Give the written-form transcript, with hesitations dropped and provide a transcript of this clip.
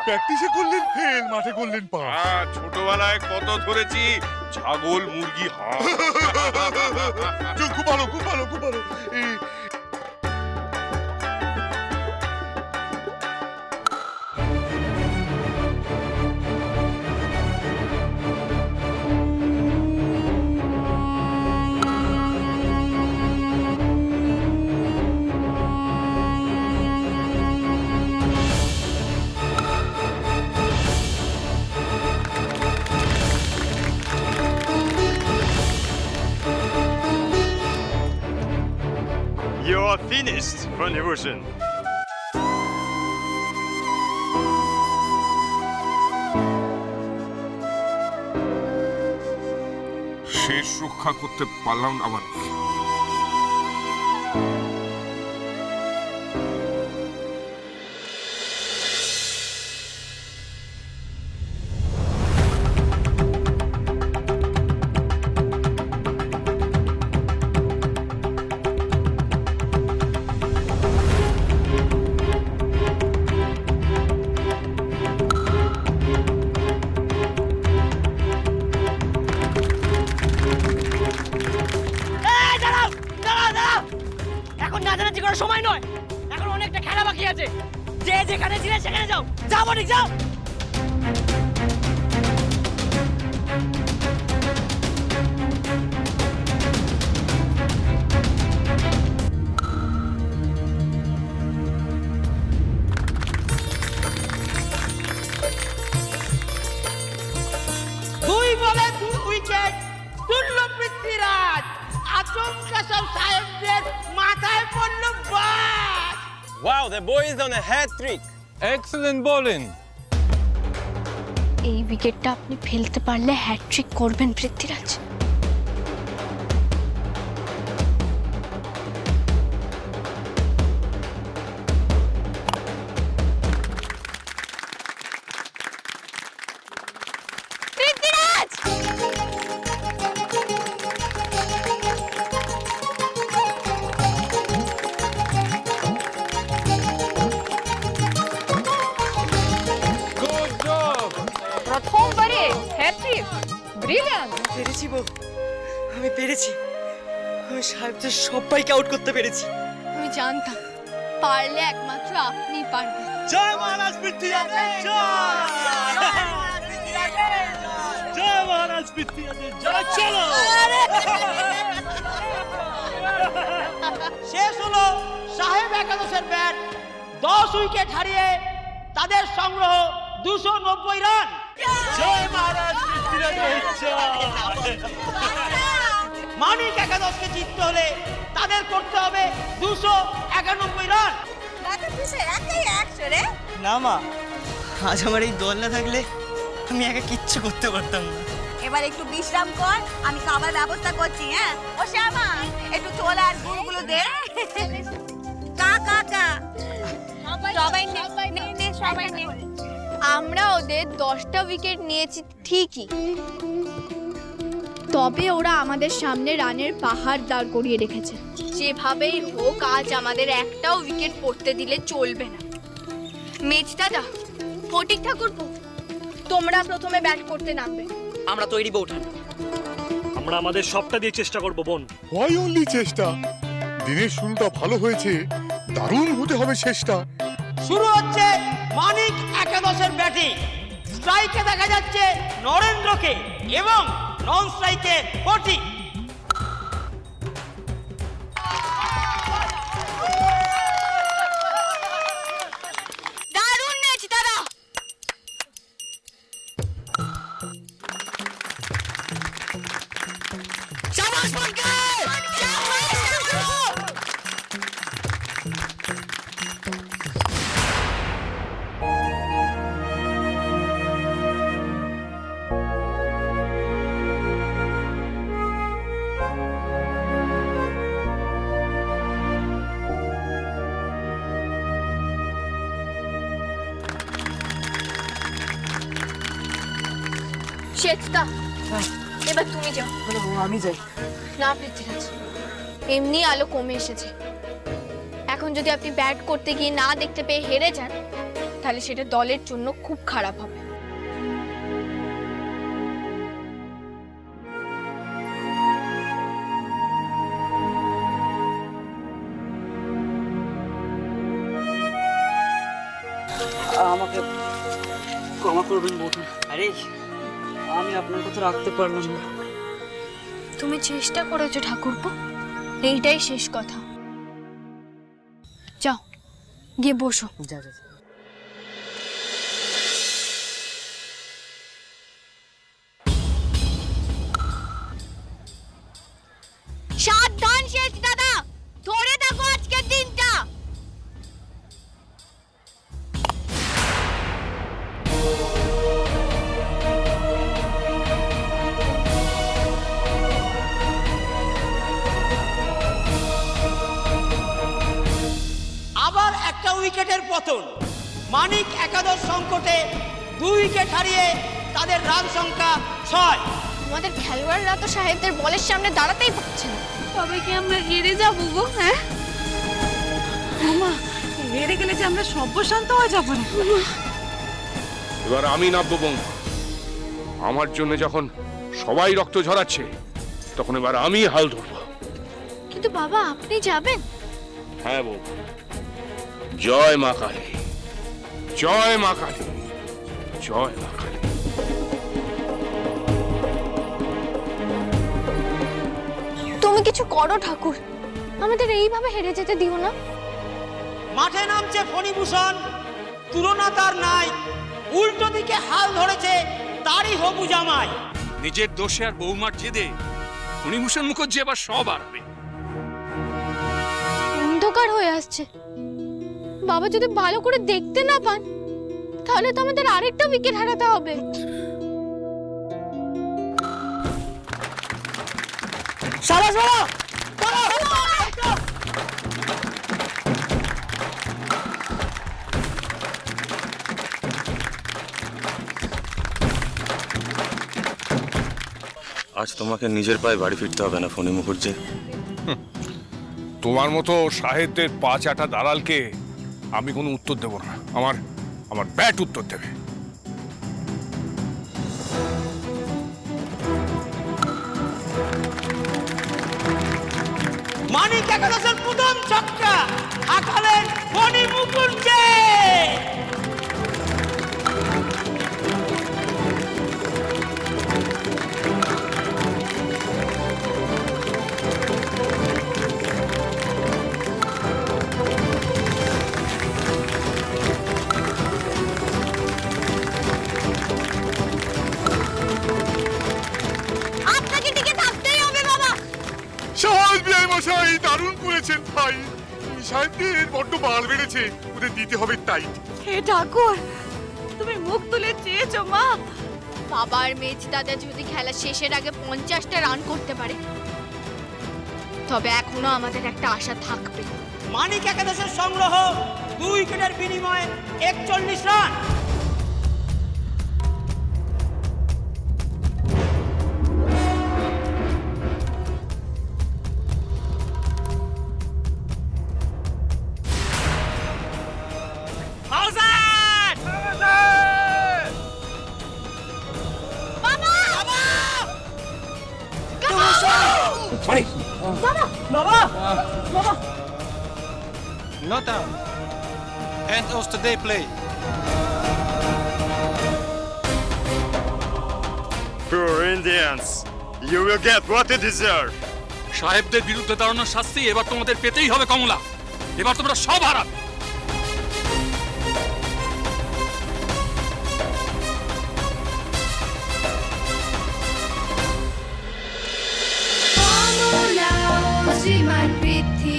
প্র্যাকটিসে করলেন ফেল, মাঠে করলেন পাস। ছোটবেলায় কত ধরেছি, ছাগল, মুরগি, হাঁস। খুব ভালো, খুব ভালো, খুব ভালো। You are finished, Pranibhushan. শেষ রক্ষা করতে পারলাম না আমার। নাচানাচি করার সময় নয়, এখন অনেকটা খেলা বাকি আছে। যে যেখানে ছিলে সেখানে যাও, যাও ঠিক যাও। দুই বলে 2 উইকেট তুলল পৃথ্বীরাজ। আচমকা সব সাহেবদের মাথায় পড়ল বাস। Wow, the boy is on a hat trick. Excellent bowling. এই উইকেটটা আপনি ফেলতে পারলে হ্যাটট্রিক করবেন পৃথ্বীরাজ। Good job. প্রথমবারে হ্যাট্রিক, ব্রিলিয়ান্ট। পেরেছি বউ, আমি পেরেছি। আমি সাহেবদের সবাইকে আউট করতে পেরেছি। আমি জানতাম পারলে একমাত্র আপনিই পারবেন। জয় মহারাজ পৃথ্বীরাজের জয়। জয় মহারাজ পৃথ্বীরাজের জয়। চলো শেষ হলো সাহেব একাদশের ব্যাট। 10 উইকেট হারিয়ে তাদের সংগ্রহ 290 রান। জয় মহারাজ পৃথ্বীরাজের জয়। মানিক একাদশকে জিততে হলে তাদের করতে হবে 291 রান। না মা, আজ আমার এই দল না থাকলে আমি একা কিচ্ছু করতে পারতাম না। এবার একটু বিশ্রাম কর, আমি খাবার ব্যবস্থা করছি। হ্যাঁ ও শ্যামা, একটু ছোলা আর গুড়গুলো দে। কা কা কা সবাই নে সবাই নে। আমরা ওদের 10টা উইকেট নিয়েছি ঠিকই, তবে ওরা আমাদের সামনে রানের পাহাড় দাঁড় করিয়ে রেখেছে। যেভাবেই হোক আজ আমাদের একটাও উইকেট পড়তে দিলে চলবে না। মেজ দাদা, ফটিক ঠাকুরপো, তোমরা প্রথমে ব্যাট করতে নামবে। আমরা তৈরি বউঠান। আমরা আমাদের সবটা দিয়ে চেষ্টা করব বোন। হোয়াই অনলি চেষ্টা? দিনের শুরুটা ভালো হয়েছে, দারুণ হতে হবে শেষটা। শুরু হচ্ছে মানিক একাদশের ব্যাটিং। স্ট্রাইকে দেখা যাচ্ছে নরেন্দ্রকে এবং নন স্ট্রাইকে ফটিক। দারুণ ম্যাচ দাদা। শাবাশ মানকে! শ্বেতা, এবার তুমি যাও। আমি যাই না পৃথ্বীরাজ, এমনি আলো কমে এসেছে। এখন যদি আপনি ব্যাট করতে গিয়ে না দেখতে পেয়ে হেরে যান, তাহলে সেটা দলের জন্য খুব খারাপ হবে। আমাকে ক্ষমা করবেন বৌমা। আরে আমি আপনার কথা রাখতে পারলাম না। তুমি চেষ্টা করেছো ঠাকুরপো, এইটাই শেষ কথা। যাও গিয়ে বসো। যা যা। সাবধান শেষ দাদা, ধরে থাকো আজকের দিনটা। আবার একটা উইকেটের পতন। মানিক একাদশ সংকটে 2 উইকেট হারিয়ে তাদের রান সংখ্যা 6। আমাদের খেলোয়াড়রা তো সাহেবদের বলের সামনে দাঁড়াতেই পারছে না। তবে কি আমরা হেরে যাবো গো? হ্যাঁ মামা, হেরে গেলে যে আমরা সর্বশান্ত হয়ে যাবো না। এবার আমি নামবো বৌমা। আমার জন্য যখন সবাই রক্ত ঝরাচ্ছে, তখন এবার আমি হাল ধরবো। কিন্তু বাবা আপনি যাবেন? হ্যাঁ বৌমা। জয় মা কালী, জয় মা কালী, জয় মা কালী। তুমি কিছু করো ঠাকুর, আমাদের এইভাবে হেরে যেতে দিও না। মাঠে নামছে ফণিভূষণ, তুলনা তার নাই। উল্টো দিকে হাল ধরেছে তারই হবু জামাই। নিজের দোষে আর বৌমার জেদে ফণিভূষণ মুখার্জি এবার সব হারাবে। অন্ধকার হয়ে আসছে, বাবা যদি ভালো করে দেখতে না পান তাহলে তো আমাদের আরেকটা উইকেট হারাতে হবে। সাবাস বাবা, আজ তোমাকে নিজের পায়ে বাড়ি ফিরতে হবে না ফণি মুখার্জি। তোমার মতো সাহেবদের 5-8 দালালকে আমি কোনো উত্তর দেব না। আমার ব্যাট উত্তর দেবে। মানিক একাদশের প্রথম ছক্কা হাঁকালেন ফণি মুখার্জি। আপনাকে টিকে থাকতেই হবে বাবা। সাহেব বিআই মশাই দারুণ করেছেন ভাই। সাহেবদের বড্ড বাল বেড়েছে, ওদের দিতে হবে টাইট। হে ঠাকুর, তুমি মুখ তুলে চেয়েছো মা। বাবার মেজ দাদা যদি খেলা শেষের আগে 50টা রান করতে পারে তবে এখনো আমাদের একটা আশা থাকবে। মানিক একাদশের সংগ্রহ 2 উইকেটের বিনিময়ে 41 run. Not out. End of the day play. Poor Indians, you will get what you deserve. সাহেবদের বিরুদ্ধে দাঁড়ানোর শাস্তি এবার তোমাদের পেতেই হবে কমলা। এবার তোমরা সব হারাবে। শ্রীমান পৃথ্বী